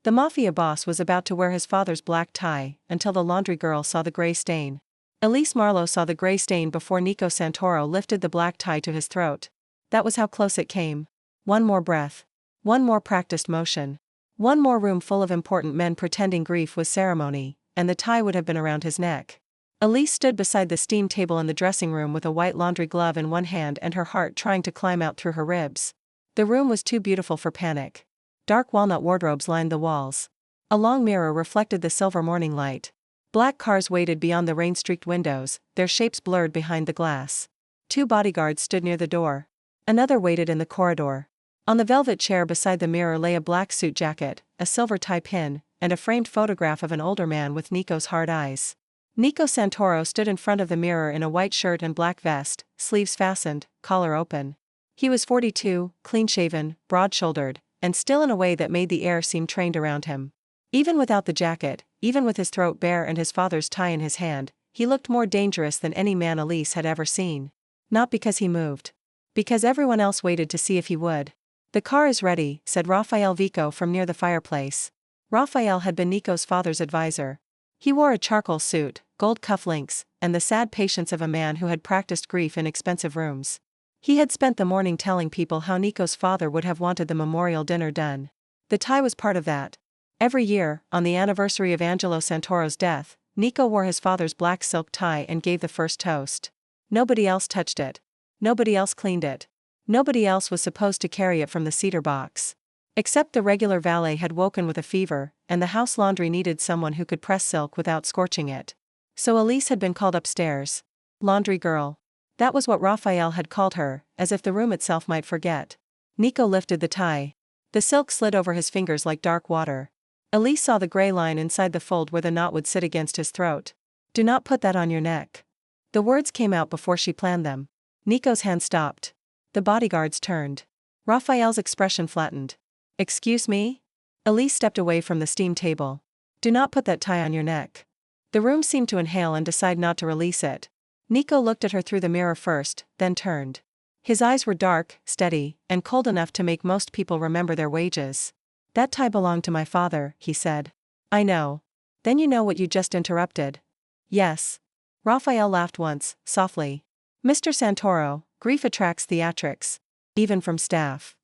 The Mafia boss was about to wear his father's black tie until the laundry girl saw the gray stain. Elise Marlow saw the gray stain before Nico Santoro lifted the black tie to his throat. That was how close it came. One more breath. One more practiced motion. One more room full of important men pretending grief was ceremony, and the tie would have been around his neck. Elise stood beside the steam table in the dressing room with a white laundry glove in one hand and her heart trying to climb out through her ribs. The room was too beautiful for panic. Dark walnut wardrobes lined the walls. A long mirror reflected the silver morning light. Black cars waited beyond the rain-streaked windows, their shapes blurred behind the glass. 2 bodyguards stood near the door. Another waited in the corridor. On the velvet chair beside the mirror lay a black suit jacket, a silver tie pin, and a framed photograph of an older man with Nico's hard eyes. Nico Santoro stood in front of the mirror in a white shirt and black vest, sleeves fastened, collar open. He was 42, clean-shaven, broad-shouldered, and still in a way that made the air seem trained around him. Even without the jacket, even with his throat bare and his father's tie in his hand, he looked more dangerous than any man Elise had ever seen. Not because he moved. Because everyone else waited to see if he would. "The car is ready," said Rafael Vico from near the fireplace. Rafael had been Nico's father's advisor. He wore a charcoal suit, gold cufflinks, and the sad patience of a man who had practiced grief in expensive rooms. He had spent the morning telling people how Nico's father would have wanted the memorial dinner done. The tie was part of that. Every year, on the anniversary of Angelo Santoro's death, Nico wore his father's black silk tie and gave the first toast. Nobody else touched it. Nobody else cleaned it. Nobody else was supposed to carry it from the cedar box. Except the regular valet had woken with a fever, and the house laundry needed someone who could press silk without scorching it. So Elise had been called upstairs. Laundry girl. That was what Rafael had called her, as if the room itself might forget. Nico lifted the tie. The silk slid over his fingers like dark water. Elise saw the gray line inside the fold where the knot would sit against his throat. "Do not put that on your neck." The words came out before she planned them. Nico's hand stopped. The bodyguards turned. Rafael's expression flattened. "Excuse me?" Elise stepped away from the steam table. "Do not put that tie on your neck." The room seemed to inhale and decide not to release it. Nico looked at her through the mirror first, then turned. His eyes were dark, steady, and cold enough to make most people remember their wages. "That tie belonged to my father," he said. "I know. Then you know what you just interrupted." "Yes." Rafael laughed once, softly. "Mr. Santoro, grief attracts theatrics. Even from staff."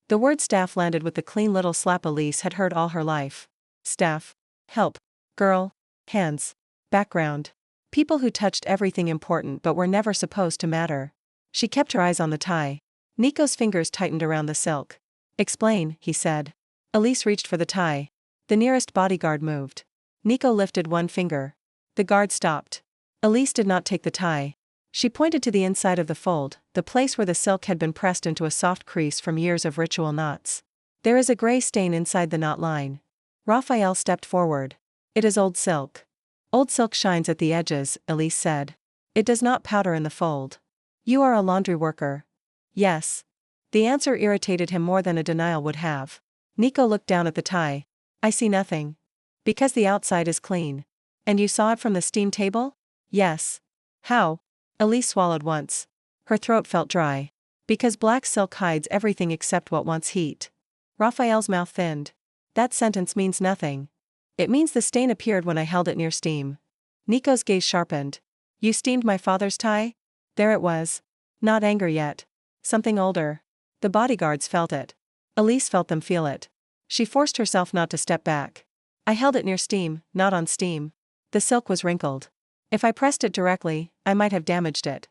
The word staff landed with the clean little slap Elise had heard all her life. Staff. Help. Girl. Hands. Background. People who touched everything important but were never supposed to matter. She kept her eyes on the tie. Nico's fingers tightened around the silk. "Explain," he said. Elise reached for the tie. The nearest bodyguard moved. Nico lifted one finger. The guard stopped. Elise did not take the tie. She pointed to the inside of the fold, the place where the silk had been pressed into a soft crease from years of ritual knots. "There is a gray stain inside the knot line." Rafael stepped forward. "It is old silk." "Old silk shines at the edges," Elise said. "It does not powder in the fold." "You are a laundry worker." "Yes." The answer irritated him more than a denial would have. Nico looked down at the tie. "I see nothing." "Because the outside is clean." "And you saw it from the steam table?" "Yes." "How?" Elise swallowed once. Her throat felt dry. "Because black silk hides everything except what wants heat." Raphael's mouth thinned. "That sentence means nothing." "It means the stain appeared when I held it near steam." Nico's gaze sharpened. "You steamed my father's tie?" There it was. Not anger yet. Something older. The bodyguards felt it. Elise felt them feel it. She forced herself not to step back. "I held it near steam, not on steam." The silk was wrinkled. "If I pressed it directly, I might have damaged it."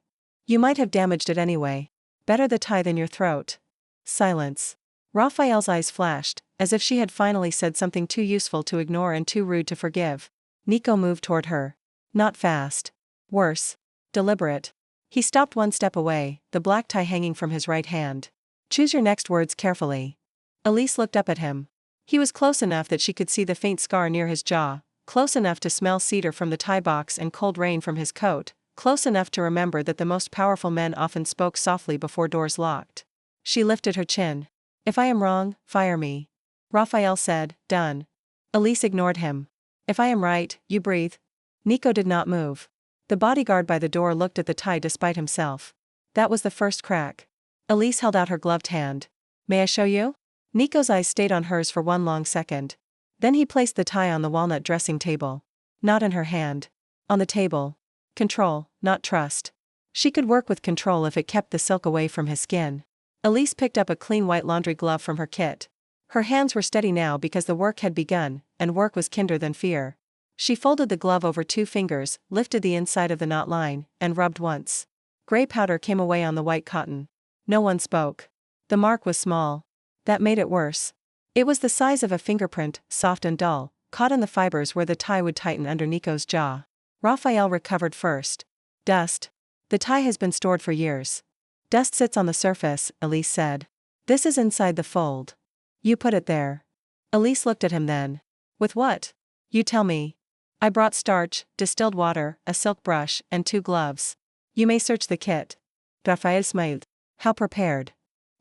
"You might have damaged it anyway. Better the tie than your throat." Silence. Raphael's eyes flashed, as if she had finally said something too useful to ignore and too rude to forgive. Nico moved toward her. Not fast. Worse. Deliberate. He stopped one step away, the black tie hanging from his right hand. "Choose your next words carefully." Elise looked up at him. He was close enough that she could see the faint scar near his jaw, close enough to smell cedar from the tie box and cold rain from his coat, close enough to remember that the most powerful men often spoke softly before doors locked. She lifted her chin. "If I am wrong, fire me." Raphael said, "Done." Elise ignored him. "If I am right, you breathe." Nico did not move. The bodyguard by the door looked at the tie despite himself. That was the first crack. Elise held out her gloved hand. "May I show you?" Nico's eyes stayed on hers for one long second. Then he placed the tie on the walnut dressing table. Not in her hand. On the table. Control, not trust. She could work with control if it kept the silk away from his skin. Elise picked up a clean white laundry glove from her kit. Her hands were steady now because the work had begun, and work was kinder than fear. She folded the glove over 2 fingers, lifted the inside of the knot line, and rubbed once. Gray powder came away on the white cotton. No one spoke. The mark was small. That made it worse. It was the size of a fingerprint, soft and dull, caught in the fibers where the tie would tighten under Nico's jaw. Raphael recovered first. Dust. The tie has been stored for years. Dust sits on the surface, Elise said. This is inside the fold. You put it there. Elise looked at him then. With what? You tell me. I brought starch, distilled water, a silk brush, and 2 gloves. You may search the kit. Raphael smiled. How prepared.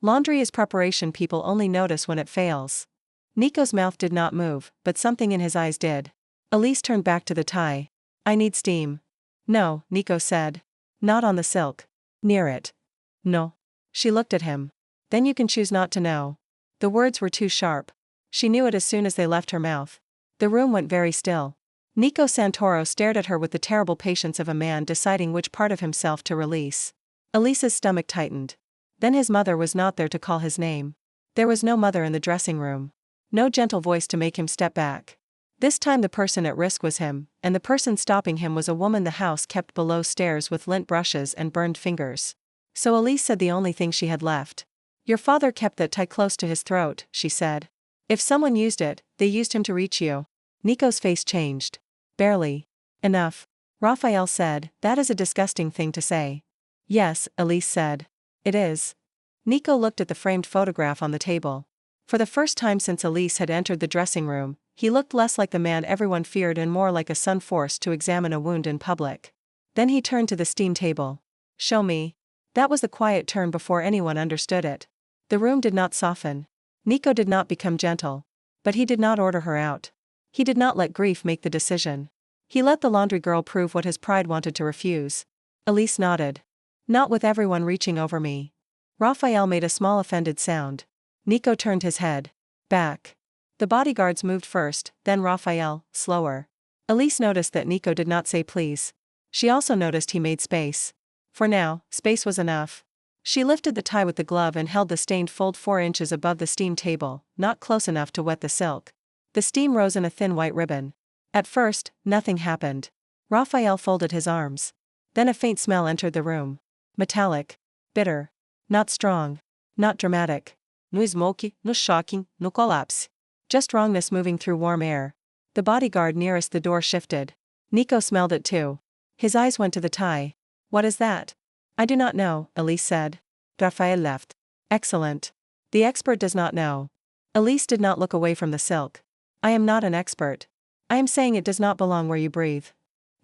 Laundry is preparation people only notice when it fails. Nico's mouth did not move, but something in his eyes did. Elise turned back to the tie. I need steam. No, Nico said. Not on the silk. Near it. No. She looked at him. Then you can choose not to know. The words were too sharp. She knew it as soon as they left her mouth. The room went very still. Nico Santoro stared at her with the terrible patience of a man deciding which part of himself to release. Elise's stomach tightened. Then his mother was not there to call his name. There was no mother in the dressing room. No gentle voice to make him step back. This time the person at risk was him, and the person stopping him was a woman the house kept below stairs with lint brushes and burned fingers. So Elise said the only thing she had left. Your father kept that tie close to his throat, she said. If someone used it, they used him to reach you. Nico's face changed. Barely. Enough. Raphael said, that is a disgusting thing to say. Yes, Elise said. It is. Nico looked at the framed photograph on the table. For the first time since Elise had entered the dressing room, he looked less like the man everyone feared and more like a son forced to examine a wound in public. Then he turned to the steam table. Show me. That was the quiet turn before anyone understood it. The room did not soften. Nico did not become gentle. But he did not order her out. He did not let grief make the decision. He let the laundry girl prove what his pride wanted to refuse. Elise nodded. Not with everyone reaching over me. Raphael made a small offended sound. Nico turned his head. Back. The bodyguards moved first, then Raphael, slower. Elise noticed that Nico did not say please. She also noticed he made space. For now, space was enough. She lifted the tie with the glove and held the stained fold 4 inches above the steam table, not close enough to wet the silk. The steam rose in a thin white ribbon. At first, nothing happened. Raphael folded his arms. Then a faint smell entered the room. Metallic. Bitter. Not strong. Not dramatic. No smoky, no shocking, no collapse. Just wrongness moving through warm air. The bodyguard nearest the door shifted. Nico smelled it too. His eyes went to the tie. What is that? I do not know, Elise said. Raphael left. Excellent. The expert does not know. Elise did not look away from the silk. I am not an expert. I am saying it does not belong where you breathe.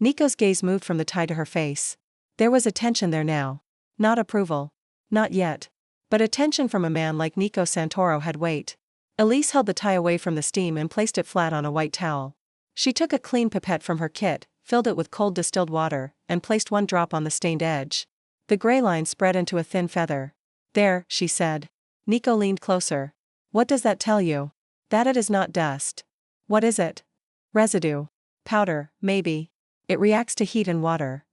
Nico's gaze moved from the tie to her face. There was attention there now. Not approval. Not yet. But attention from a man like Nico Santoro had weight. Elise held the tie away from the steam and placed it flat on a white towel. She took a clean pipette from her kit, filled it with cold distilled water, and placed 1 drop on the stained edge. The gray line spread into a thin feather. There, she said. Nico leaned closer. What does that tell you? That it is not dust. What is it? Residue. Powder, maybe. It reacts to heat and water.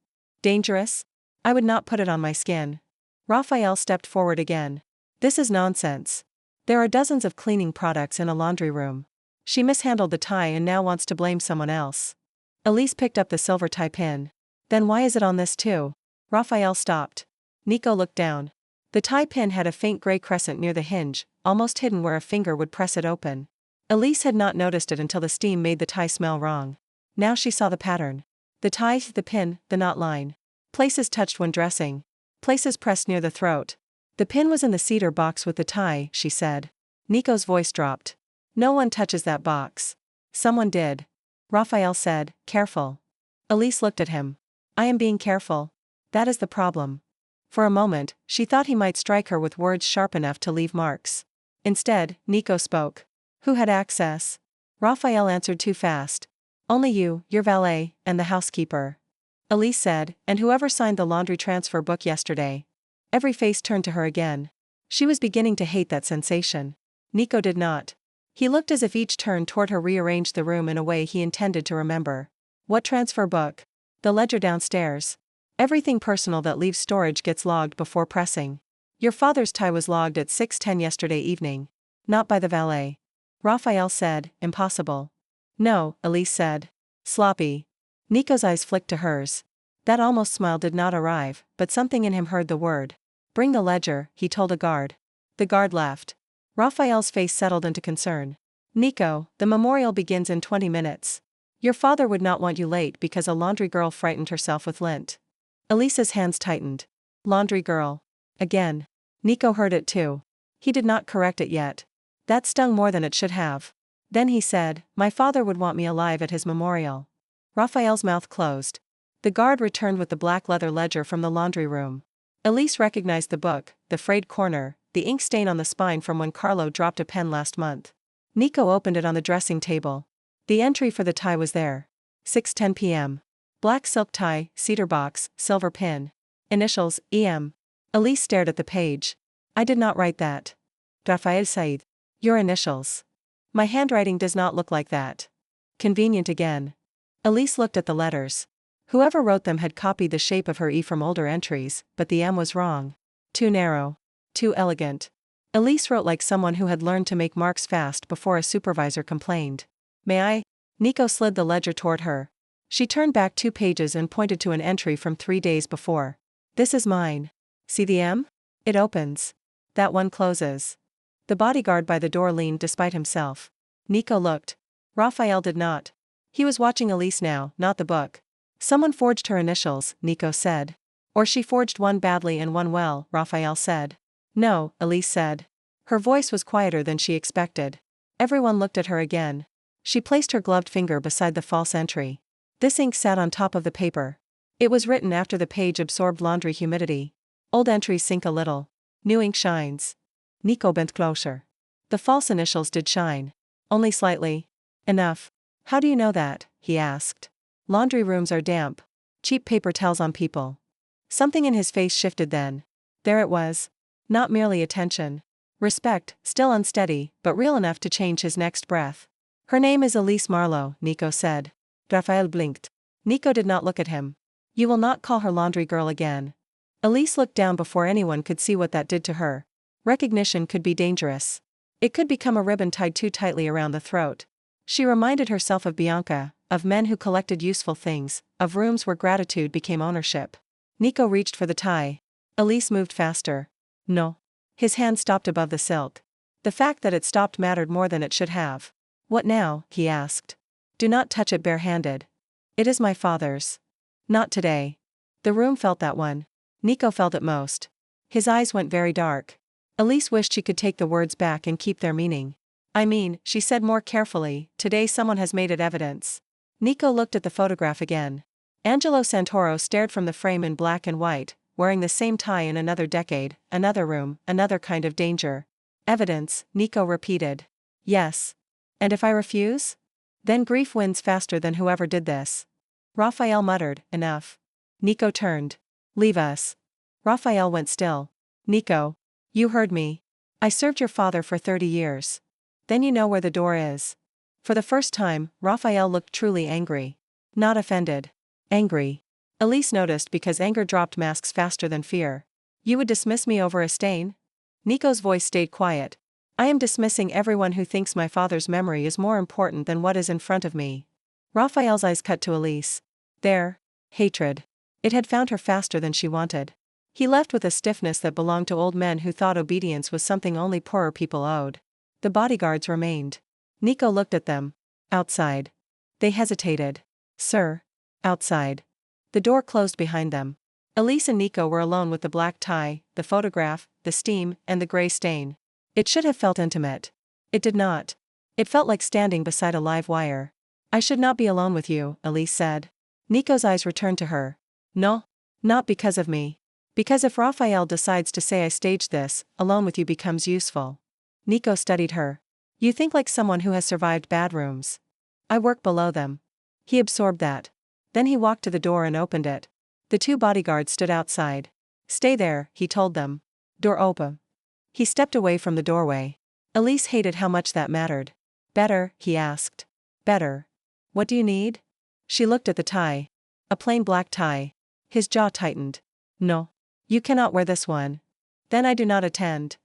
Dangerous? I would not put it on my skin. Raphael stepped forward again. This is nonsense. There are dozens of cleaning products in a laundry room. She mishandled the tie and now wants to blame someone else. Elise picked up the silver tie pin. Then why is it on this too? Raphael stopped. Nico looked down. The tie pin had a faint gray crescent near the hinge, almost hidden where a finger would press it open. Elise had not noticed it until the steam made the tie smell wrong. Now she saw the pattern. The tie, the pin, the knot line. Places touched when dressing. Places pressed near the throat. The pin was in the cedar box with the tie, she said. Nico's voice dropped. No one touches that box. Someone did. Raphael said, careful. Elise looked at him. I am being careful. That is the problem. For a moment, she thought he might strike her with words sharp enough to leave marks. Instead, Nico spoke. Who had access? Raphael answered too fast. Only you, your valet, and the housekeeper. Elise said, and whoever signed the laundry transfer book yesterday. Every face turned to her again. She was beginning to hate that sensation. Nico did not. He looked as if each turn toward her rearranged the room in a way he intended to remember. What transfer book? The ledger downstairs. Everything personal that leaves storage gets logged before pressing. Your father's tie was logged at 6:10 yesterday evening. Not by the valet. Raphael said, impossible. No, Elise said. Sloppy. Nico's eyes flicked to hers. That almost smile did not arrive, but something in him heard the word. Bring the ledger, he told a guard. The guard left. Raphael's face settled into concern. Nico, the memorial begins in 20 minutes. Your father would not want you late because a laundry girl frightened herself with lint. Elise's hands tightened. Laundry girl. Again. Nico heard it too. He did not correct it yet. That stung more than it should have. Then he said, my father would want me alive at his memorial. Raphael's mouth closed. The guard returned with the black leather ledger from the laundry room. Elise recognized the book, the frayed corner, the ink stain on the spine from when Carlo dropped a pen last month. Nico opened it on the dressing table. The entry for the tie was there. 6:10 p.m. Black silk tie, cedar box, silver pin. Initials, EM. Elise stared at the page. I did not write that. Raphael Said. Your initials. My handwriting does not look like that. Convenient again. Elise looked at the letters. Whoever wrote them had copied the shape of her E from older entries, but the M was wrong. Too narrow. Too elegant. Elise wrote like someone who had learned to make marks fast before a supervisor complained. May I? Nico slid the ledger toward her. She turned back 2 pages and pointed to an entry from 3 days before. This is mine. See the M? It opens. That one closes. The bodyguard by the door leaned despite himself. Nico looked. Raphael did not. He was watching Elise now, not the book. Someone forged her initials, Nico said. Or she forged one badly and one well, Raphael said. No, Elise said. Her voice was quieter than she expected. Everyone looked at her again. She placed her gloved finger beside the false entry. This ink sat on top of the paper. It was written after the page absorbed laundry humidity. Old entries sink a little. New ink shines. Nico bent closer. The false initials did shine. Only slightly. Enough. How do you know that? He asked. Laundry rooms are damp. Cheap paper tells on people. Something in his face shifted then. There it was. Not merely attention. Respect, still unsteady, but real enough to change his next breath. Her name is Elise Marlow, Nico said. Raphael blinked. Nico did not look at him. You will not call her laundry girl again. Elise looked down before anyone could see what that did to her. Recognition could be dangerous. It could become a ribbon tied too tightly around the throat. She reminded herself of Bianca, of men who collected useful things, of rooms where gratitude became ownership. Nico reached for the tie. Elise moved faster. No. His hand stopped above the silk. The fact that it stopped mattered more than it should have. What now? He asked. Do not touch it barehanded. It is my father's. Not today. The room felt that one. Nico felt it most. His eyes went very dark. Elise wished she could take the words back and keep their meaning. I mean, she said more carefully, today someone has made it evidence. Nico looked at the photograph again. Angelo Santoro stared from the frame in black and white, wearing the same tie in another decade, another room, another kind of danger. Evidence, Nico repeated. Yes. And if I refuse? Then grief wins faster than whoever did this. Raphael muttered, enough. Nico turned. Leave us. Raphael went still. Nico. You heard me. I served your father for 30 years. Then you know where the door is. For the first time, Raphael looked truly angry. Not offended. Angry. Elise noticed because anger dropped masks faster than fear. You would dismiss me over a stain? Nico's voice stayed quiet. I am dismissing everyone who thinks my father's memory is more important than what is in front of me. Raphael's eyes cut to Elise. There. Hatred. It had found her faster than she wanted. He left with a stiffness that belonged to old men who thought obedience was something only poorer people owed. The bodyguards remained. Nico looked at them. Outside. They hesitated. Sir. Outside. The door closed behind them. Elise and Nico were alone with the black tie, the photograph, the steam, and the gray stain. It should have felt intimate. It did not. It felt like standing beside a live wire. I should not be alone with you, Elise said. Nico's eyes returned to her. No. Not because of me. Because if Raphael decides to say I staged this, alone with you becomes useful. Nico studied her. You think like someone who has survived bad rooms. I work below them. He absorbed that. Then he walked to the door and opened it. The 2 bodyguards stood outside. Stay there, he told them. Door open. He stepped away from the doorway. Elise hated how much that mattered. Better, he asked. Better. What do you need? She looked at the tie. A plain black tie. His jaw tightened. No. You cannot wear this one. Then I do not attend.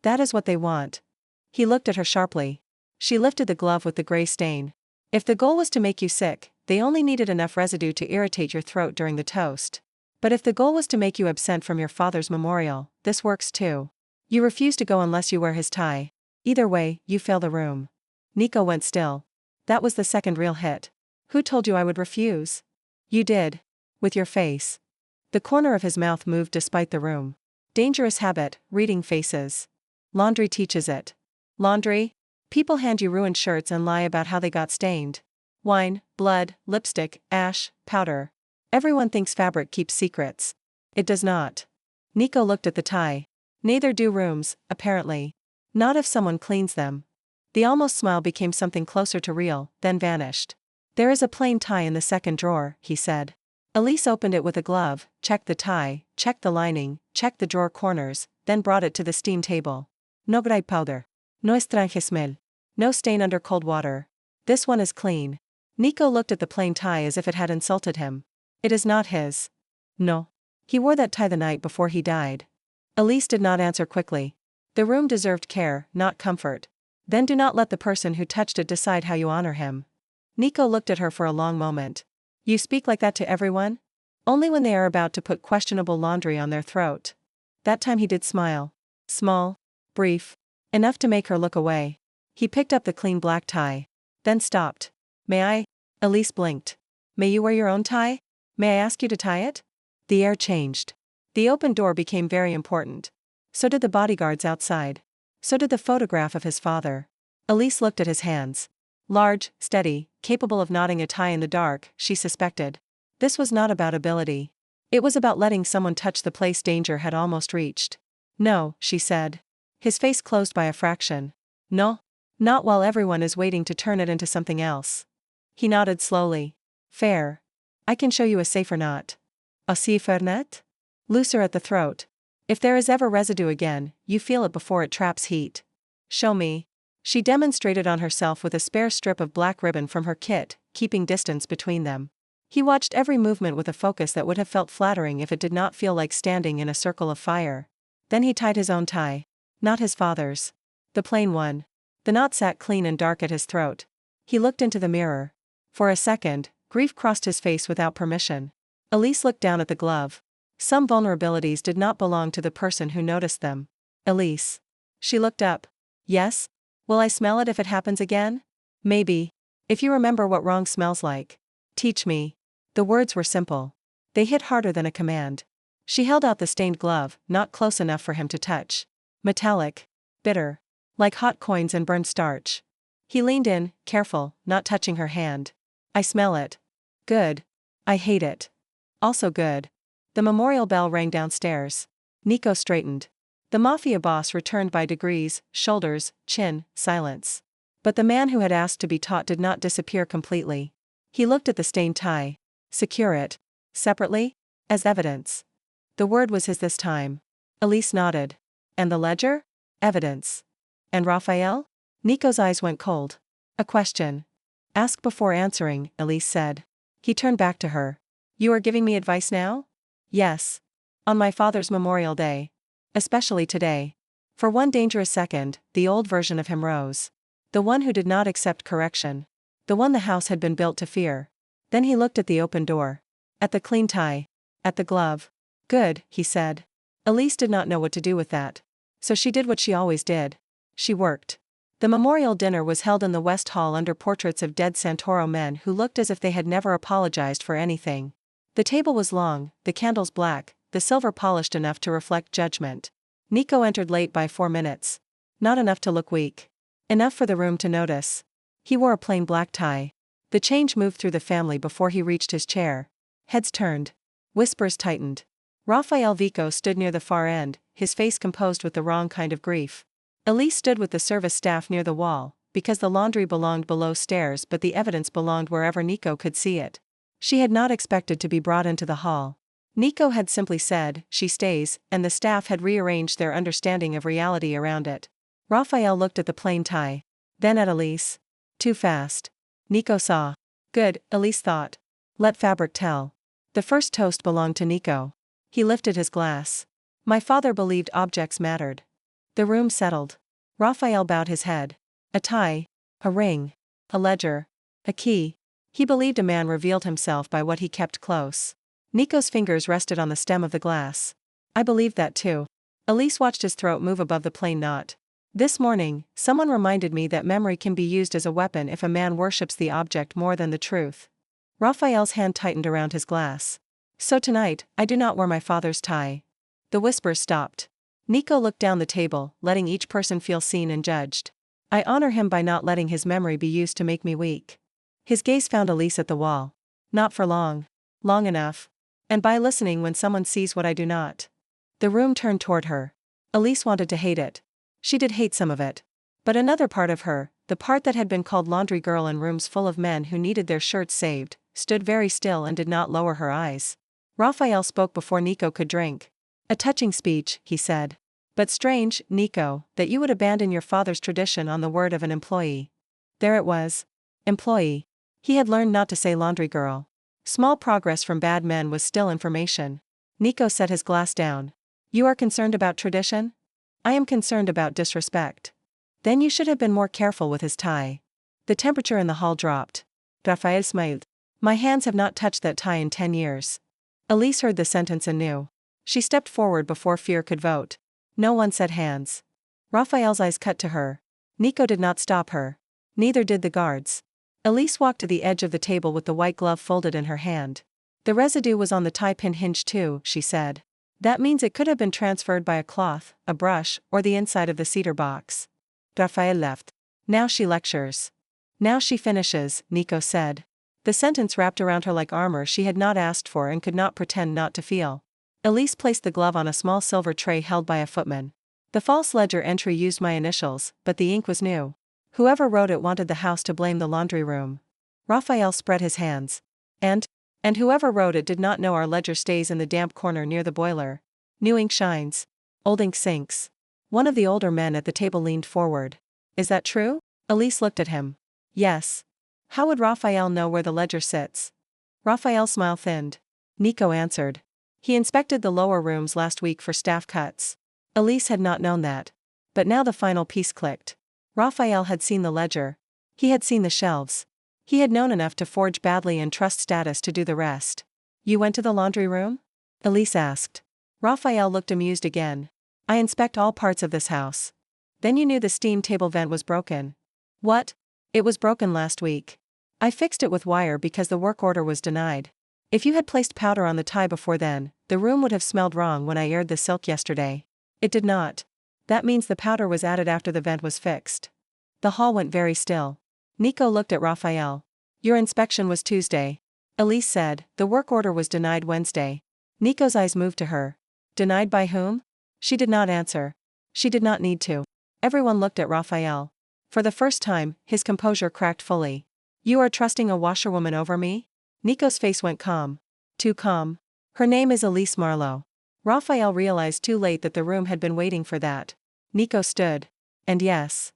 That is what they want. He looked at her sharply. She lifted the glove with the gray stain. If the goal was to make you sick, they only needed enough residue to irritate your throat during the toast. But if the goal was to make you absent from your father's memorial, this works too. You refuse to go unless you wear his tie. Either way, you fail the room. Nico went still. That was the second real hit. Who told you I would refuse? You did. With your face. The corner of his mouth moved despite the room. Dangerous habit, reading faces. Laundry teaches it. Laundry? People hand you ruined shirts and lie about how they got stained. Wine, blood, lipstick, ash, powder. Everyone thinks fabric keeps secrets. It does not. Nico looked at the tie. Neither do rooms, apparently. Not if someone cleans them. The almost smile became something closer to real, then vanished. There is a plain tie in the second drawer, he said. Elise opened it with a glove, checked the tie, checked the lining, checked the drawer corners, then brought it to the steam table. No gray powder. No estrange smell. No stain under cold water. This one is clean. Nico looked at the plain tie as if it had insulted him. It is not his. No. He wore that tie the night before he died. Elise did not answer quickly. The room deserved care, not comfort. Then do not let the person who touched it decide how you honor him. Nico looked at her for a long moment. You speak like that to everyone? Only when they are about to put questionable laundry on their throat. That time he did smile. Small. Brief. Enough to make her look away. He picked up the clean black tie. Then stopped. May I? Elise blinked. May you wear your own tie? May I ask you to tie it? The air changed. The open door became very important. So did the bodyguards outside. So did the photograph of his father. Elise looked at his hands. Large, steady, capable of knotting a tie in the dark, she suspected. This was not about ability. It was about letting someone touch the place danger had almost reached. No, she said. His face closed by a fraction. No. Not while everyone is waiting to turn it into something else. He nodded slowly. Fair. I can show you a safer knot. A safer knot? Looser at the throat. If there is ever residue again, you feel it before it traps heat. Show me. She demonstrated on herself with a spare strip of black ribbon from her kit, keeping distance between them. He watched every movement with a focus that would have felt flattering if it did not feel like standing in a circle of fire. Then he tied his own tie. Not his father's. The plain one. The knot sat clean and dark at his throat. He looked into the mirror. For a second, grief crossed his face without permission. Elise looked down at the glove. Some vulnerabilities did not belong to the person who noticed them. Elise. She looked up. Yes? Will I smell it if it happens again? Maybe. If you remember what wrong smells like. Teach me. The words were simple. They hit harder than a command. She held out the stained glove, not close enough for him to touch. Metallic. Bitter. Like hot coins and burned starch. He leaned in, careful, not touching her hand. I smell it. Good. I hate it. Also good. The memorial bell rang downstairs. Nico straightened. The Mafia boss returned by degrees, shoulders, chin, silence. But the man who had asked to be taught did not disappear completely. He looked at the stained tie. Secure it. Separately? As evidence. The word was his this time. Elise nodded. And the ledger? Evidence. And Raphael? Nico's eyes went cold. A question. Ask before answering, Elise said. He turned back to her. You are giving me advice now? Yes. On my father's memorial day. Especially today. For one dangerous second, the old version of him rose. The one who did not accept correction. The one the house had been built to fear. Then he looked at the open door. At the clean tie. At the glove. Good, he said. Elise did not know what to do with that. So she did what she always did. She worked. The memorial dinner was held in the West Hall under portraits of dead Santoro men who looked as if they had never apologized for anything. The table was long, the candles black, the silver polished enough to reflect judgment. Nico entered late by 4 minutes. Not enough to look weak. Enough for the room to notice. He wore a plain black tie. The change moved through the family before he reached his chair. Heads turned. Whispers tightened. Raphael Vico stood near the far end, his face composed with the wrong kind of grief. Elise stood with the service staff near the wall, because the laundry belonged below stairs but the evidence belonged wherever Nico could see it. She had not expected to be brought into the hall. Nico had simply said, she stays, and the staff had rearranged their understanding of reality around it. Raphael looked at the plain tie. Then at Elise. Too fast. Nico saw. Good, Elise thought. Let fabric tell. The first toast belonged to Nico. He lifted his glass. My father believed objects mattered. The room settled. Raphael bowed his head. A tie. A ring. A ledger. A key. He believed a man revealed himself by what he kept close. Nico's fingers rested on the stem of the glass. I believed that too. Elise watched his throat move above the plain knot. This morning, someone reminded me that memory can be used as a weapon if a man worships the object more than the truth. Raphael's hand tightened around his glass. So tonight, I do not wear my father's tie. The whispers stopped. Nico looked down the table, letting each person feel seen and judged. I honor him by not letting his memory be used to make me weak. His gaze found Elise at the wall. Not for long. Long enough. And by listening when someone sees what I do not. The room turned toward her. Elise wanted to hate it. She did hate some of it. But another part of her, the part that had been called laundry girl in rooms full of men who needed their shirts saved, stood very still and did not lower her eyes. Raphael spoke before Nico could drink. A touching speech, he said. But strange, Nico, that you would abandon your father's tradition on the word of an employee. There it was. Employee. He had learned not to say laundry girl. Small progress from bad men was still information. Nico set his glass down. You are concerned about tradition? I am concerned about disrespect. Then you should have been more careful with his tie. The temperature in the hall dropped. Raphael smiled. My hands have not touched that tie in 10 years. Elise heard the sentence and knew. She stepped forward before fear could vote. No one said hands. Raphael's eyes cut to her. Nico did not stop her. Neither did the guards. Elise walked to the edge of the table with the white glove folded in her hand. The residue was on the tie pin hinge too, she said. That means it could have been transferred by a cloth, a brush, or the inside of the cedar box. Raphael left. Now she lectures. Now she finishes, Nico said. The sentence wrapped around her like armor she had not asked for and could not pretend not to feel. Elise placed the glove on a small silver tray held by a footman. The false ledger entry used my initials, but the ink was new. Whoever wrote it wanted the house to blame the laundry room. Raphael spread his hands. And whoever wrote it did not know our ledger stays in the damp corner near the boiler. New ink shines. Old ink sinks. One of the older men at the table leaned forward. Is that true? Elise looked at him. Yes. How would Raphael know where the ledger sits? Raphael's smile thinned. Nico answered. He inspected the lower rooms last week for staff cuts. Elise had not known that. But now the final piece clicked. Raphael had seen the ledger. He had seen the shelves. He had known enough to forge badly and trust status to do the rest. You went to the laundry room? Elise asked. Raphael looked amused again. I inspect all parts of this house. Then you knew the steam table vent was broken. What? It was broken last week. I fixed it with wire because the work order was denied. If you had placed powder on the tie before then, the room would have smelled wrong when I aired the silk yesterday. It did not. That means the powder was added after the vent was fixed. The hall went very still. Nico looked at Raphael. Your inspection was Tuesday. Elise said, the work order was denied Wednesday. Nico's eyes moved to her. Denied by whom? She did not answer. She did not need to. Everyone looked at Raphael. For the first time, his composure cracked fully. You are trusting a washerwoman over me? Nico's face went calm. Too calm. Her name is Elise Marlow. Raphael realized too late that the room had been waiting for that. Nico stood. And yes.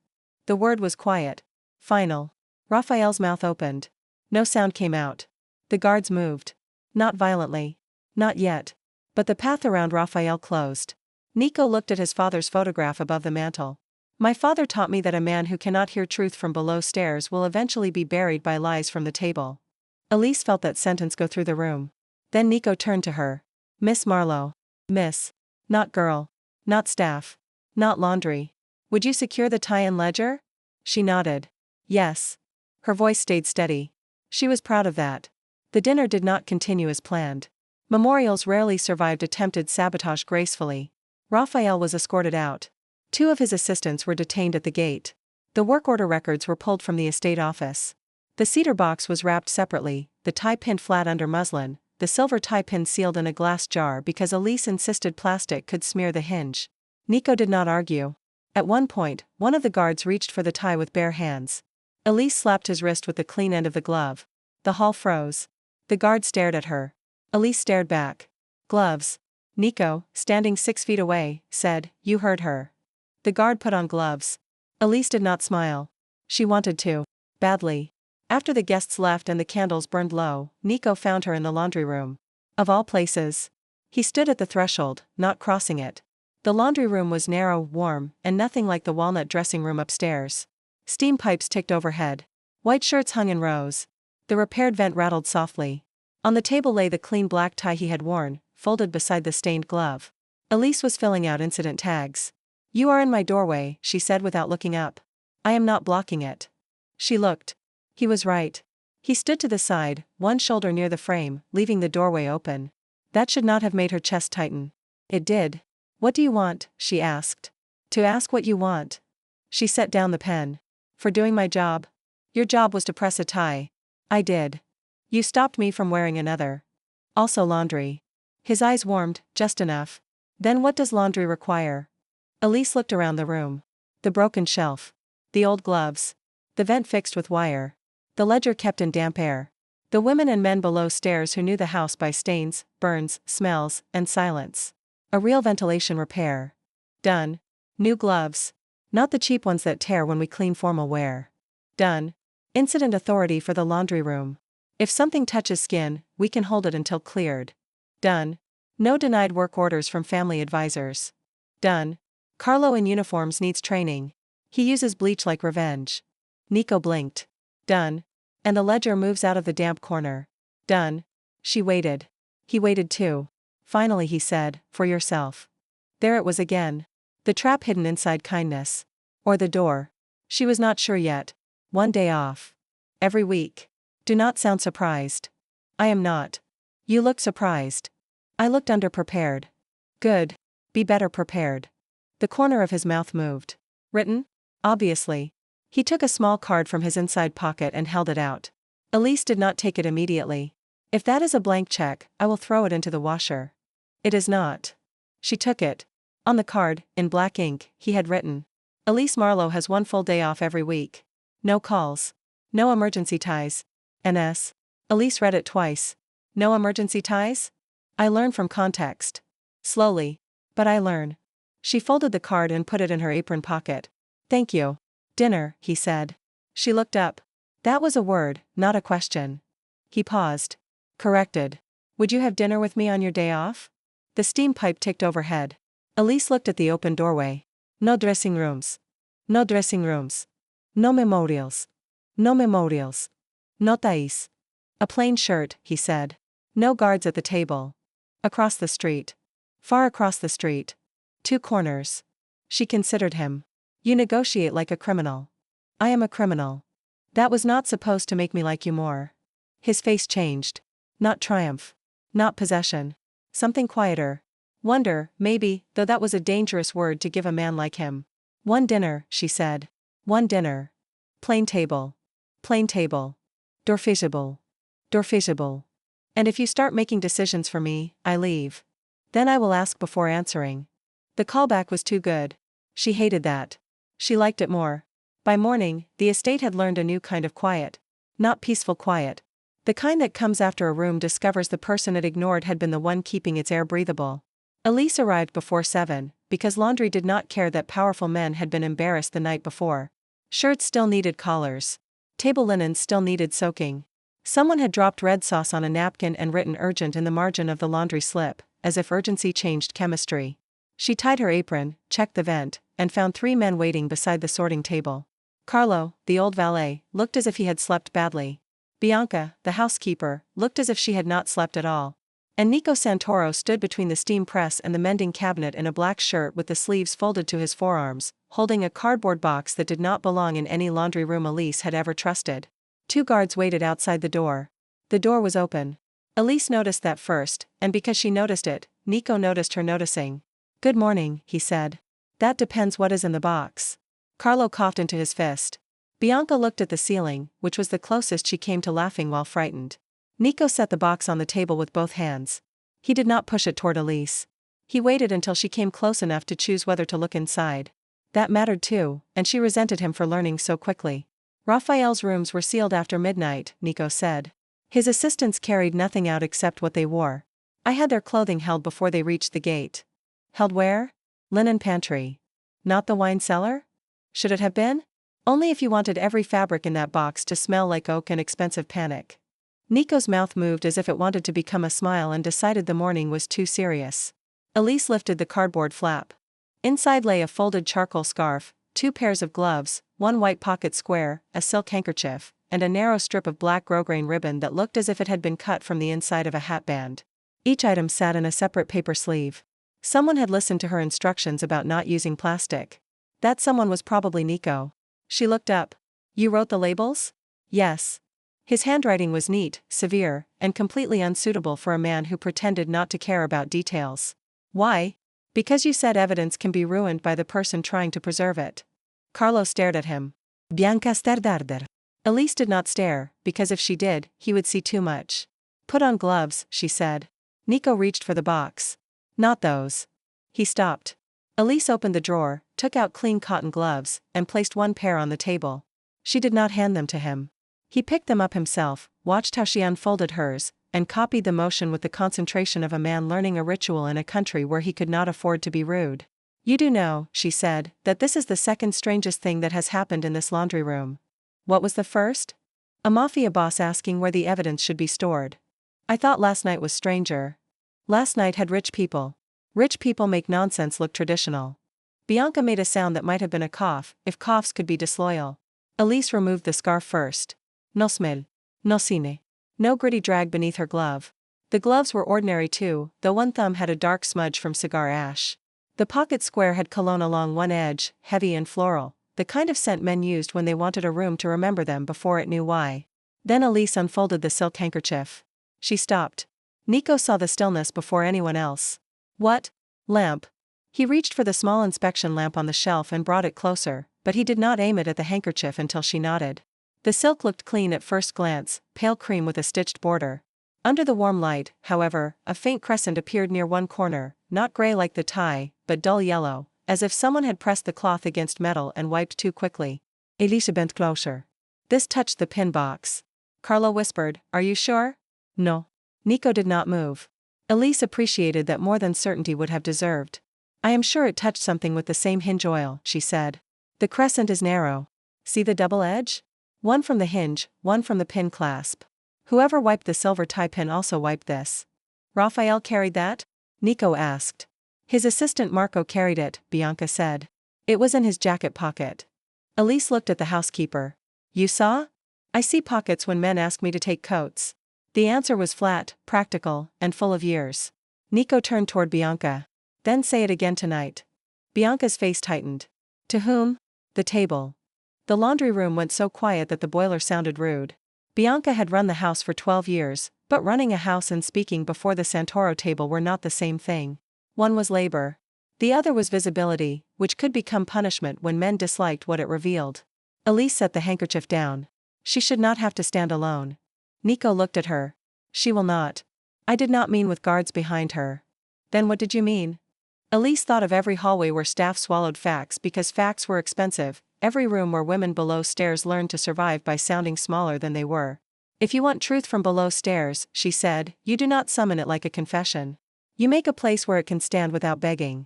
The word was quiet. Final. Raphael's mouth opened. No sound came out. The guards moved. Not violently. Not yet. But the path around Raphael closed. Nico looked at his father's photograph above the mantel. My father taught me that a man who cannot hear truth from below stairs will eventually be buried by lies from the table. Elise felt that sentence go through the room. Then Nico turned to her. Miss Marlow. Miss. Not girl. Not staff. Not laundry. Would you secure the tie and ledger? She nodded. Yes. Her voice stayed steady. She was proud of that. The dinner did not continue as planned. Memorials rarely survived attempted sabotage gracefully. Raphael was escorted out. 2 of his assistants were detained at the gate. The work order records were pulled from the estate office. The cedar box was wrapped separately, the tie pinned flat under muslin, the silver tie pin sealed in a glass jar because Elise insisted plastic could smear the hinge. Nico did not argue. At one point, one of the guards reached for the tie with bare hands. Elise slapped his wrist with the clean end of the glove. The hall froze. The guard stared at her. Elise stared back. Gloves. Nico, standing 6 feet away, said, You heard her. The guard put on gloves. Elise did not smile. She wanted to. Badly. After the guests left and the candles burned low, Nico found her in the laundry room. Of all places. He stood at the threshold, not crossing it. The laundry room was narrow, warm, and nothing like the walnut dressing room upstairs. Steam pipes ticked overhead. White shirts hung in rows. The repaired vent rattled softly. On the table lay the clean black tie he had worn, folded beside the stained glove. Elise was filling out incident tags. "You are in my doorway," she said without looking up. "I am not blocking it." She looked. He was right. He stood to the side, one shoulder near the frame, leaving the doorway open. That should not have made her chest tighten. It did. "What do you want?" she asked. "To ask what you want." She set down the pen. "For doing my job." "Your job was to press a tie." "I did." "You stopped me from wearing another." "Also laundry." His eyes warmed, just enough. "Then what does laundry require?" Elise looked around the room. The broken shelf. The old gloves. The vent fixed with wire. The ledger kept in damp air. The women and men below stairs who knew the house by stains, burns, smells, and silence. A real ventilation repair. Done. New gloves. Not the cheap ones that tear when we clean formal wear. Done. Incident authority for the laundry room. If something touches skin, we can hold it until cleared. Done. No denied work orders from family advisors. Done. Carlo in uniforms needs training. He uses bleach like revenge. Nico blinked. Done. And the ledger moves out of the damp corner. Done. She waited. He waited too. Finally he said, "For yourself." There it was again. The trap hidden inside kindness. Or the door. She was not sure yet. 1 day off. Every week. Do not sound surprised. I am not. You look surprised. I looked underprepared. Good. Be better prepared. The corner of his mouth moved. Written? Obviously. He took a small card from his inside pocket and held it out. Elise did not take it immediately. "If that is a blank check, I will throw it into the washer." "It is not." She took it. On the card, in black ink, he had written. Elise Marlow has 1 full day off every week. No calls. No emergency ties. NS. Elise read it twice. No emergency ties? I learn from context. Slowly. But I learn. She folded the card and put it in her apron pocket. "Thank you." "Dinner," he said. She looked up. That was a word, not a question. He paused. Corrected. "Would you have dinner with me on your day off?" The steam pipe ticked overhead. Elise looked at the open doorway. No dressing rooms. No dressing rooms. No memorials. No memorials. No tais. A plain shirt, he said. No guards at the table. Across the street. Far across the street. 2 corners. She considered him. "You negotiate like a criminal." "I am a criminal." "That was not supposed to make me like you more." His face changed. Not triumph. Not possession. Something quieter. Wonder, maybe, though that was a dangerous word to give a man like him. "1 dinner," she said. 1 dinner. Plain table. Plain table. Doorfeasible. Doorfeasible. And if you start making decisions for me, I leave. Then I will ask before answering. The callback was too good. She hated that. She liked it more. By morning, the estate had learned a new kind of quiet. Not peaceful quiet. The kind that comes after a room discovers the person it ignored had been the one keeping its air breathable. Elise arrived before 7, because laundry did not care that powerful men had been embarrassed the night before. Shirts still needed collars. Table linens still needed soaking. Someone had dropped red sauce on a napkin and written urgent in the margin of the laundry slip, as if urgency changed chemistry. She tied her apron, checked the vent, and found 3 men waiting beside the sorting table. Carlo, the old valet, looked as if he had slept badly. Bianca, the housekeeper, looked as if she had not slept at all. And Nico Santoro stood between the steam press and the mending cabinet in a black shirt with the sleeves folded to his forearms, holding a cardboard box that did not belong in any laundry room Elise had ever trusted. 2 guards waited outside the door. The door was open. Elise noticed that first, and because she noticed it, Nico noticed her noticing. "Good morning," he said. "That depends what is in the box." Carlo coughed into his fist. Bianca looked at the ceiling, which was the closest she came to laughing while frightened. Nico set the box on the table with both hands. He did not push it toward Elise. He waited until she came close enough to choose whether to look inside. That mattered too, and she resented him for learning so quickly. Raphael's rooms were sealed after midnight, Nico said. His assistants carried nothing out except what they wore. I had their clothing held before they reached the gate. Held where? Linen pantry. Not the wine cellar? Should it have been? Only if you wanted every fabric in that box to smell like oak and expensive panic. Nico's mouth moved as if it wanted to become a smile and decided the morning was too serious. Elise lifted the cardboard flap. Inside lay a folded charcoal scarf, 2 pairs of gloves, 1 white pocket square, a silk handkerchief, and a narrow strip of black grosgrain ribbon that looked as if it had been cut from the inside of a hatband. Each item sat in a separate paper sleeve. Someone had listened to her instructions about not using plastic. That someone was probably Nico. She looked up. You wrote the labels? Yes. His handwriting was neat, severe, and completely unsuitable for a man who pretended not to care about details. Why? Because you said evidence can be ruined by the person trying to preserve it. Carlo stared at him. Bianca stared. Elise did not stare, because if she did, he would see too much. Put on gloves, she said. Nico reached for the box. Not those. He stopped. Elise opened the drawer, took out clean cotton gloves, and placed 1 pair on the table. She did not hand them to him. He picked them up himself, watched how she unfolded hers, and copied the motion with the concentration of a man learning a ritual in a country where he could not afford to be rude. You do know, she said, that this is the second strangest thing that has happened in this laundry room. What was the first? A mafia boss asking where the evidence should be stored. I thought last night was stranger. Last night had rich people. Rich people make nonsense look traditional. Bianca made a sound that might have been a cough, if coughs could be disloyal. Elise removed the scarf first. No smell. No cine. No gritty drag beneath her glove. The gloves were ordinary too, though one thumb had a dark smudge from cigar ash. The pocket square had cologne along one edge, heavy and floral, the kind of scent men used when they wanted a room to remember them before it knew why. Then Elise unfolded the silk handkerchief. She stopped. Nico saw the stillness before anyone else. What? Lamp. He reached for the small inspection lamp on the shelf and brought it closer, but he did not aim it at the handkerchief until she nodded. The silk looked clean at first glance, pale cream with a stitched border. Under the warm light, however, a faint crescent appeared near one corner, not gray like the tie, but dull yellow, as if someone had pressed the cloth against metal and wiped too quickly. Elise bent closer. This touched the pin box. Carlo whispered, Are you sure? No. Nico did not move. Elise appreciated that more than certainty would have deserved. I am sure it touched something with the same hinge oil, she said. The crescent is narrow. See the double edge? One from the hinge, one from the pin clasp. Whoever wiped the silver tie pin also wiped this. Raphael carried that? Nico asked. His assistant Marco carried it, Bianca said. It was in his jacket pocket. Elise looked at the housekeeper. You saw? I see pockets when men ask me to take coats. The answer was flat, practical, and full of years. Nico turned toward Bianca. Then say it again tonight. Bianca's face tightened. To whom? The table. The laundry room went so quiet that the boiler sounded rude. Bianca had run the house for 12 years, but running a house and speaking before the Santoro table were not the same thing. One was labor. The other was visibility, which could become punishment when men disliked what it revealed. Elise set the handkerchief down. She should not have to stand alone. Nico looked at her. She will not. I did not mean with guards behind her. Then what did you mean? Elise thought of every hallway where staff swallowed facts because facts were expensive, every room where women below stairs learned to survive by sounding smaller than they were. If you want truth from below stairs, she said, you do not summon it like a confession. You make a place where it can stand without begging.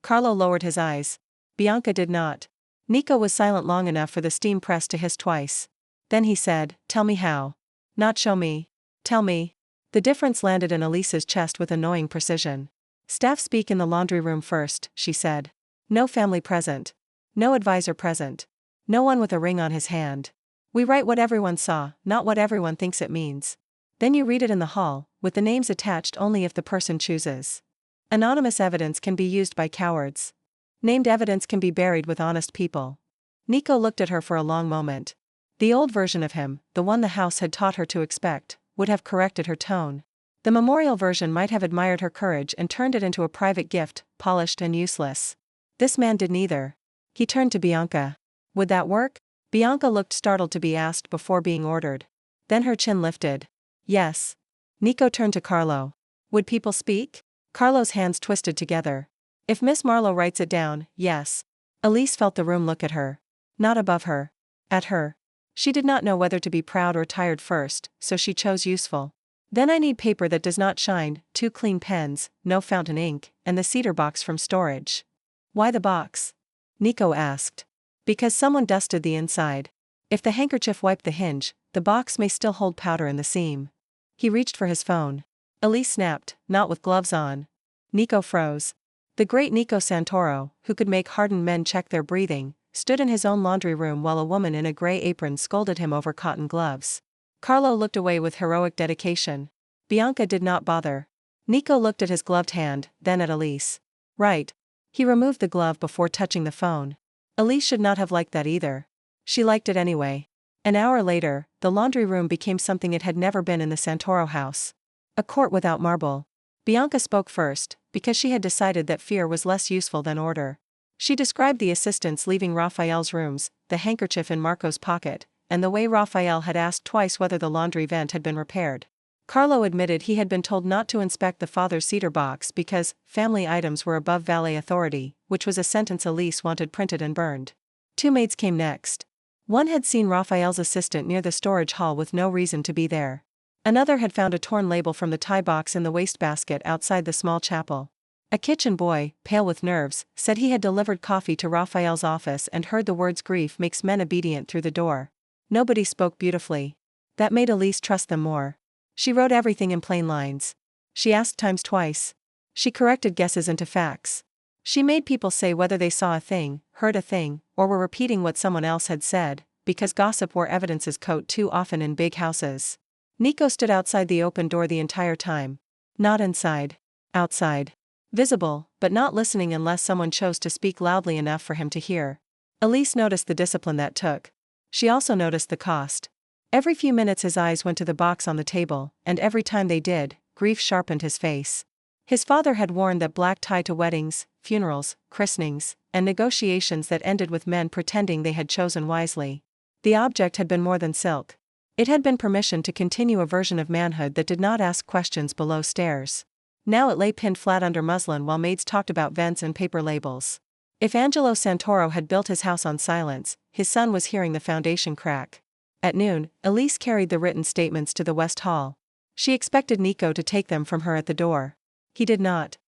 Carlo lowered his eyes. Bianca did not. Nico was silent long enough for the steam press to hiss twice. Then he said, Tell me how. Not show me. Tell me. The difference landed in Elise's chest with annoying precision. Staff speak in the laundry room first, she said. No family present. No advisor present. No one with a ring on his hand. We write what everyone saw, not what everyone thinks it means. Then you read it in the hall, with the names attached only if the person chooses. Anonymous evidence can be used by cowards. Named evidence can be buried with honest people. Nico looked at her for a long moment. The old version of him, the one the house had taught her to expect, would have corrected her tone. The memorial version might have admired her courage and turned it into a private gift, polished and useless. This man did neither. He turned to Bianca. Would that work? Bianca looked startled to be asked before being ordered. Then her chin lifted. Yes. Nico turned to Carlo. Would people speak? Carlo's hands twisted together. If Miss Marlow writes it down, yes. Elise felt the room look at her. Not above her. At her. She did not know whether to be proud or tired first, so she chose useful. Then I need paper that does not shine, 2 clean pens, no fountain ink, and the cedar box from storage. Why the box? Nico asked. Because someone dusted the inside. If the handkerchief wiped the hinge, the box may still hold powder in the seam. He reached for his phone. Elise snapped, not with gloves on. Nico froze. The great Nico Santoro, who could make hardened men check their breathing, stood in his own laundry room while a woman in a gray apron scolded him over cotton gloves. Carlo looked away with heroic dedication. Bianca did not bother. Nico looked at his gloved hand, then at Elise. Right. He removed the glove before touching the phone. Elise should not have liked that either. She liked it anyway. An hour later, the laundry room became something it had never been in the Santoro house. A court without marble. Bianca spoke first, because she had decided that fear was less useful than order. She described the assistants leaving Raphael's rooms, the handkerchief in Marco's pocket, and the way Raphael had asked twice whether the laundry vent had been repaired. Carlo admitted he had been told not to inspect the father's cedar box because family items were above valet authority, which was a sentence Elise wanted printed and burned. Two maids came next. One had seen Raphael's assistant near the storage hall with no reason to be there. Another had found a torn label from the tie box in the wastebasket outside the small chapel. A kitchen boy, pale with nerves, said he had delivered coffee to Raphael's office and heard the words "grief makes men obedient" through the door. Nobody spoke beautifully. That made Elise trust them more. She wrote everything in plain lines. She asked times twice. She corrected guesses into facts. She made people say whether they saw a thing, heard a thing, or were repeating what someone else had said, because gossip wore evidence's coat too often in big houses. Nico stood outside the open door the entire time. Not inside. Outside. Visible, but not listening unless someone chose to speak loudly enough for him to hear. Elise noticed the discipline that took. She also noticed the cost. Every few minutes his eyes went to the box on the table, and every time they did, grief sharpened his face. His father had worn that black tie to weddings, funerals, christenings, and negotiations that ended with men pretending they had chosen wisely. The object had been more than silk. It had been permission to continue a version of manhood that did not ask questions below stairs. Now it lay pinned flat under muslin while maids talked about vents and paper labels. If Angelo Santoro had built his house on silence, his son was hearing the foundation crack. At noon, Elise carried the written statements to the West Hall. She expected Nico to take them from her at the door. He did not.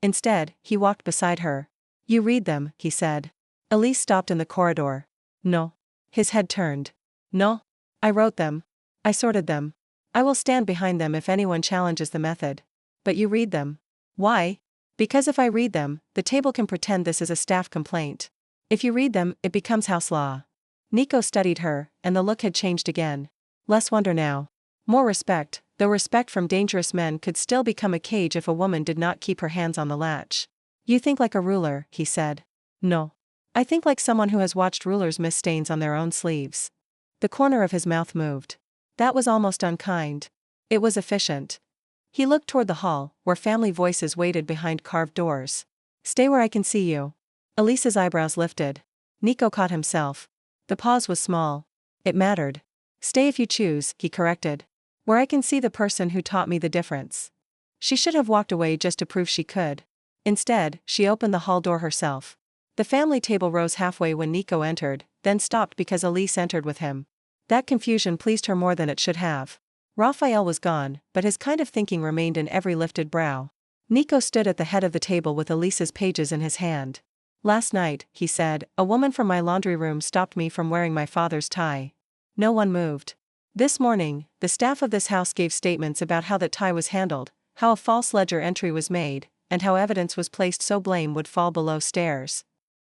Instead, he walked beside her. "You read them," he said. Elise stopped in the corridor. "No." His head turned. "No. I wrote them. I sorted them. I will stand behind them if anyone challenges the method. But you read them. Why? Because if I read them, the table can pretend this is a staff complaint. If you read them, it becomes house law." Nico studied her, and the look had changed again. Less wonder now. More respect, though respect from dangerous men could still become a cage if a woman did not keep her hands on the latch. "You think like a ruler," he said. "No. I think like someone who has watched rulers miss stains on their own sleeves." The corner of his mouth moved. That was almost unkind. It was efficient. He looked toward the hall, where family voices waited behind carved doors. "Stay where I can see you." Elise's eyebrows lifted. Nico caught himself. The pause was small. It mattered. "Stay if you choose," he corrected. "Where I can see the person who taught me the difference." She should have walked away just to prove she could. Instead, she opened the hall door herself. The family table rose halfway when Nico entered, then stopped because Elise entered with him. That confusion pleased her more than it should have. Raphael was gone, but his kind of thinking remained in every lifted brow. Nico stood at the head of the table with Elise's pages in his hand. "Last night," he said, "a woman from my laundry room stopped me from wearing my father's tie. No one moved. This morning, the staff of this house gave statements about how that tie was handled, how a false ledger entry was made, and how evidence was placed so blame would fall below stairs."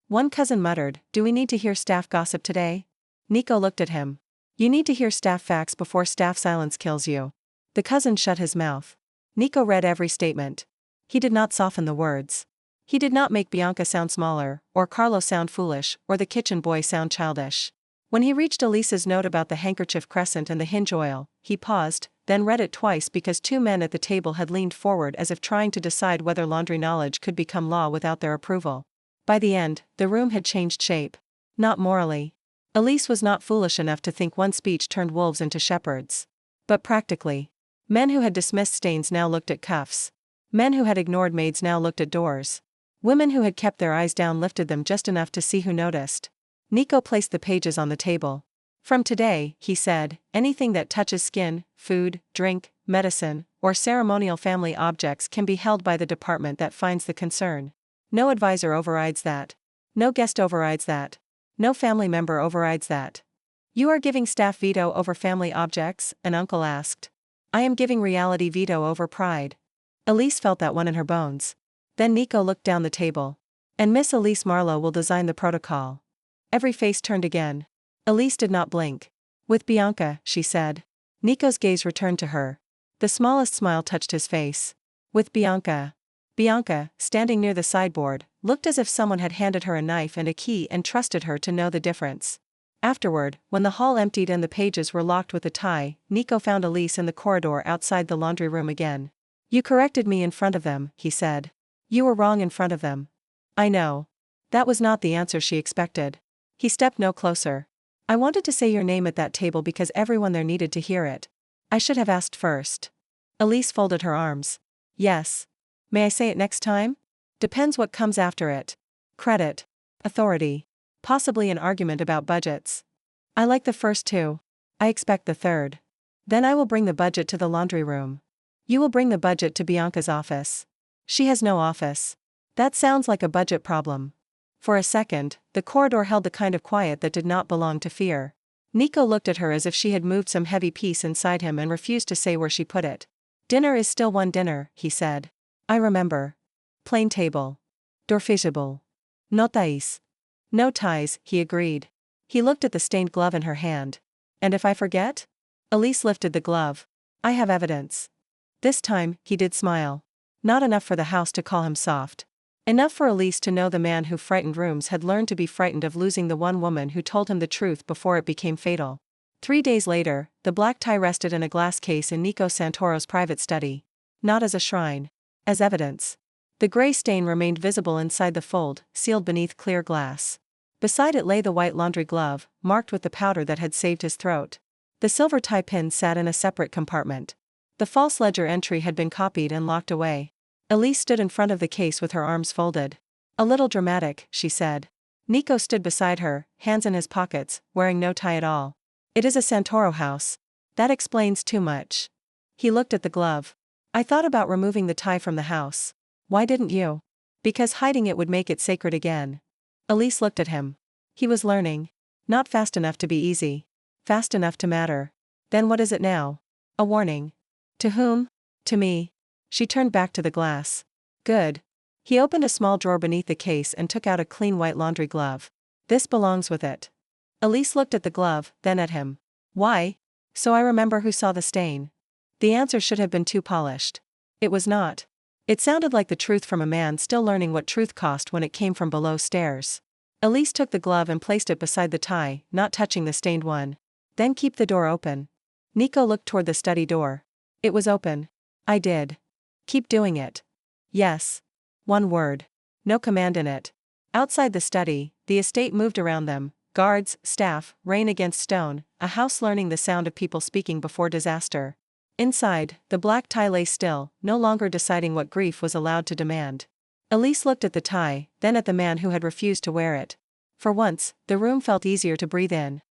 One cousin muttered, "Do we need to hear staff gossip today?" Nico looked at him. "You need to hear staff facts before staff silence kills you." The cousin shut his mouth. Nico read every statement. He did not soften the words. He did not make Bianca sound smaller, or Carlo sound foolish, or the kitchen boy sound childish. When he reached Elise's note about the handkerchief crescent and the hinge oil, he paused, then read it twice because two men at the table had leaned forward as if trying to decide whether laundry knowledge could become law without their approval. By the end, the room had changed shape. Not morally. Elise was not foolish enough to think one speech turned wolves into shepherds. But practically. Men who had dismissed stains now looked at cuffs. Men who had ignored maids now looked at doors. Women who had kept their eyes down lifted them just enough to see who noticed. Nico placed the pages on the table. "From today," he said, "anything that touches skin, food, drink, medicine, or ceremonial family objects can be held by the department that finds the concern. No advisor overrides that. No guest overrides that. No family member overrides that. You are giving staff veto over family objects, an uncle asked. I am giving reality veto over pride. Elise felt that one in her bones. Then Nico looked down the table. And Miss Elise Marlow will design the protocol. Every face turned again. Elise did not blink. With Bianca, she said. Nico's gaze returned to her. The smallest smile touched his face. With Bianca. Bianca, standing near the sideboard, looked as if someone had handed her a knife and a key and trusted her to know the difference. Afterward, when the hall emptied and the pages were locked with a tie, Nico found Elise in the corridor outside the laundry room again. You corrected me in front of them, he said. You were wrong in front of them. I know. That was not the answer she expected. He stepped no closer. I wanted to say your name at that table because everyone there needed to hear it. I should have asked first. Elise folded her arms. Yes. May I say it next time? Depends what comes after it. Credit. Authority. Possibly an argument about budgets. I like the first two. I expect the third. Then I will bring the budget to the laundry room. You will bring the budget to Bianca's office. She has no office. That sounds like a budget problem. For a second, the corridor held the kind of quiet that did not belong to fear. Nico looked at her as if she had moved some heavy piece inside him and refused to say where she put it. Dinner is still one dinner, he said. I remember. Plain table. Dorfisible. No ties. No ties, he agreed. He looked at the stained glove in her hand. And if I forget? Elise lifted the glove. I have evidence. This time, he did smile. Not enough for the house to call him soft. Enough for Elise to know the man who frightened rooms had learned to be frightened of losing the one woman who told him the truth before it became fatal. 3 days later, the black tie rested in a glass case in Nico Santoro's private study. Not as a shrine. As evidence. The gray stain remained visible inside the fold, sealed beneath clear glass. Beside it lay the white laundry glove, marked with the powder that had saved his throat. The silver tie pin sat in a separate compartment. The false ledger entry had been copied and locked away. Elise stood in front of the case with her arms folded. A little dramatic, she said. Nico stood beside her, hands in his pockets, wearing no tie at all. It is a Santoro house. That explains too much. He looked at the glove. I thought about removing the tie from the house. Why didn't you? Because hiding it would make it sacred again. Elise looked at him. He was learning. Not fast enough to be easy. Fast enough to matter. Then what is it now? A warning. To whom? To me. She turned back to the glass. Good. He opened a small drawer beneath the case and took out a clean white laundry glove. This belongs with it. Elise looked at the glove, then at him. Why? So I remember who saw the stain. The answer should have been too polished. It was not. It sounded like the truth from a man still learning what truth cost when it came from below stairs. Elise took the glove and placed it beside the tie, not touching the stained one. Then keep the door open. Nico looked toward the study door. It was open. I did. Keep doing it. Yes. One word. No command in it. Outside the study, the estate moved around them. Guards, staff, rain against stone, a house learning the sound of people speaking before disaster. Inside, the black tie lay still, no longer deciding what grief was allowed to demand. Elise looked at the tie, then at the man who had refused to wear it. For once, the room felt easier to breathe in.